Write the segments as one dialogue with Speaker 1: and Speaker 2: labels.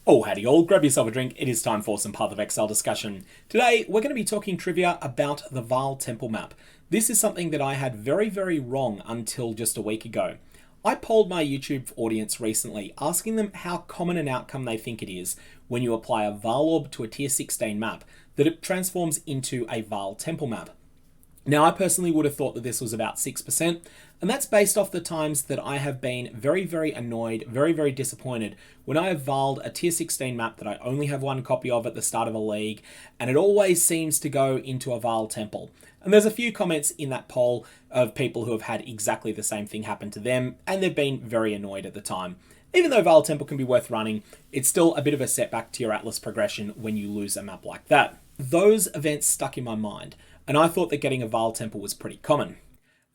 Speaker 1: Oh, howdy all, grab yourself a drink, it is time for some PathOfExile discussion. Today, we're going to be talking trivia about the Vaal Temple map. This is something that I had very wrong until just a week ago. I polled my YouTube audience recently, asking them how common an outcome they think it is when you apply a Vaal Orb to a tier 16 map, that it transforms into a Vaal Temple map. Now, I personally would have thought that this was about 6%, and that's based off the times that I have been very annoyed, very disappointed when I have Vaaled a tier 16 map that I only have one copy of at the start of a league, and it always seems to go into a Vaal Temple. And there's a few comments in that poll of people who have had exactly the same thing happen to them, and they've been very annoyed at the time. Even though Vaal Temple can be worth running, it's still a bit of a setback to your Atlas progression when you lose a map like that. Those events stuck in my mind, and I thought that getting a Vaal Temple was pretty common.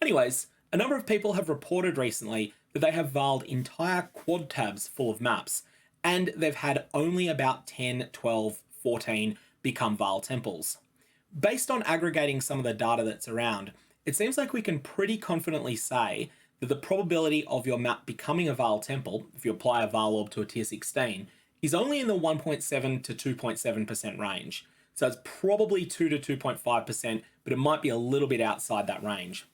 Speaker 1: Anyways, a number of people have reported recently that they have Vaaled entire quad tabs full of maps, and they've had only about 10, 12, 14 become Vaal Temples. Based on aggregating some of the data that's around, it seems like we can pretty confidently say that the probability of your map becoming a Vaal Temple, if you apply a Vaal Orb to a tier 16, is only in the 1.7 to 2.7% range. So it's probably 2 to 2.5%, but it might be a little bit outside that range.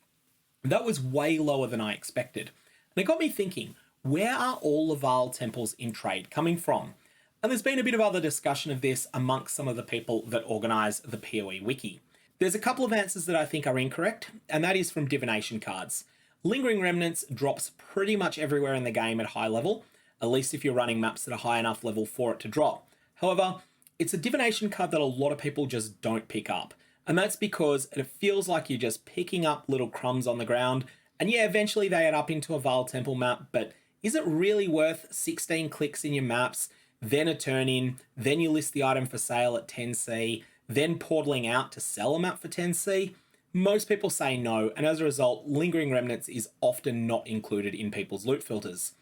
Speaker 1: That was way lower than I expected. And it got me thinking, where are all the Vaal Temples in trade coming from? And there's been a bit of other discussion of this amongst some of the people that organise the PoE wiki. There's a couple of answers that I think are incorrect, and that is from divination cards. Lingering Remnants drops pretty much everywhere in the game at high level, at least if you're running maps that are high enough level for it to drop. However, it's a divination card that a lot of people just don't pick up. And that's because it feels like you're just picking up little crumbs on the ground. And yeah, eventually they add up into a Vaal Temple map, but is it really worth 16 clicks in your maps, then a turn in, then you list the item for sale at 10C, then portaling out to sell a map for 10C? Most people say no, and as a result, Lingering Remnants is often not included in people's loot filters.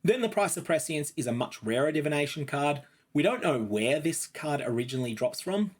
Speaker 1: Then the Price of Prescience is a much rarer divination card. We don't know where this card originally drops from.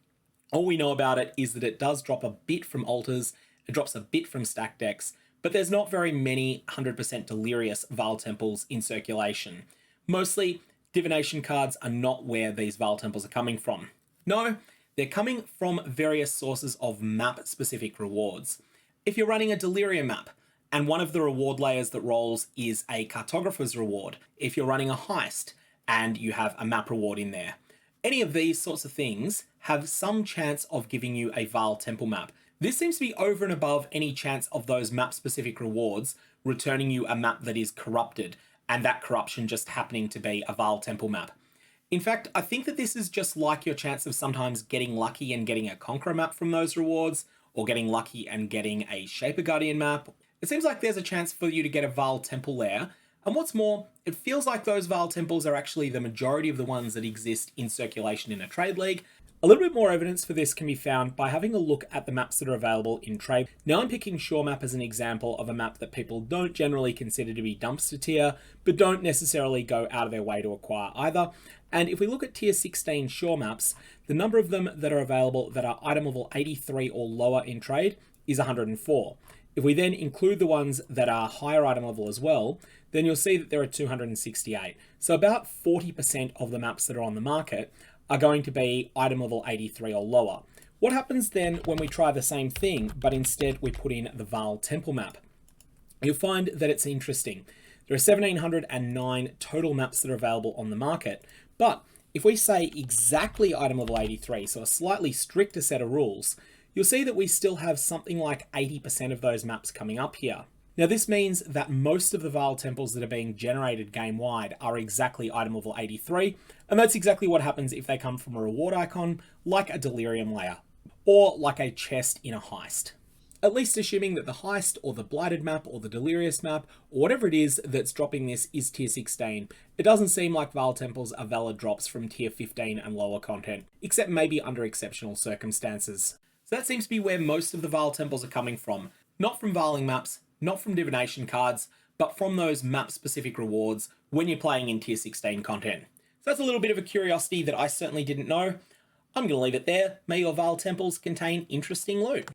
Speaker 1: All we know about it is that it does drop a bit from altars, it drops a bit from stack decks, but there's not very many 100% delirious Vaal Temples in circulation. Mostly, divination cards are not where these Vaal Temples are coming from. No, they're coming from various sources of map-specific rewards. If you're running a Delirium map, and one of the reward layers that rolls is a Cartographer's reward, if you're running a Heist, and you have a map reward in there. Any of these sorts of things have some chance of giving you a Vaal Temple map. This seems to be over and above any chance of those map-specific rewards returning you a map that is corrupted, and that corruption just happening to be a Vaal Temple map. In fact, I think that this is just like your chance of sometimes getting lucky and getting a Conqueror map from those rewards, or getting lucky and getting a Shaper Guardian map. It seems like there's a chance for you to get a Vaal Temple there. And what's more, it feels like those Vaal Temples are actually the majority of the ones that exist in circulation in a trade league. A little bit more evidence for this can be found by having a look at the maps that are available in trade. Now I'm picking Shore Map as an example of a map that people don't generally consider to be dumpster tier, but don't necessarily go out of their way to acquire either. And if we look at tier 16 Shore Maps, the number of them that are available that are item level 83 or lower in trade is 104. If we then include the ones that are higher item level as well, then you'll see that there are 268. So about 40% of the maps that are on the market are going to be item level 83 or lower. What happens then when we try the same thing, but instead we put in the Vaal Temple map? You'll find that it's interesting. There are 1,709 total maps that are available on the market, but if we say exactly item level 83, so a slightly stricter set of rules, you'll see that we still have something like 80% of those maps coming up here. Now this means that most of the Vaal Temples that are being generated game-wide are exactly item level 83, and that's exactly what happens if they come from a reward icon, like a Delirium layer, or like a chest in a Heist. At least assuming that the Heist, or the Blighted map, or the Delirious map, or whatever it is that's dropping this is tier 16, it doesn't seem like Vaal Temples are valid drops from tier 15 and lower content, except maybe under exceptional circumstances. So that seems to be where most of the Vaal Temples are coming from, not from Vaaling maps, not from divination cards, but from those map-specific rewards when you're playing in tier 16 content. So that's a little bit of a curiosity that I certainly didn't know. I'm going to leave it there. May your Vaal Temples contain interesting loot.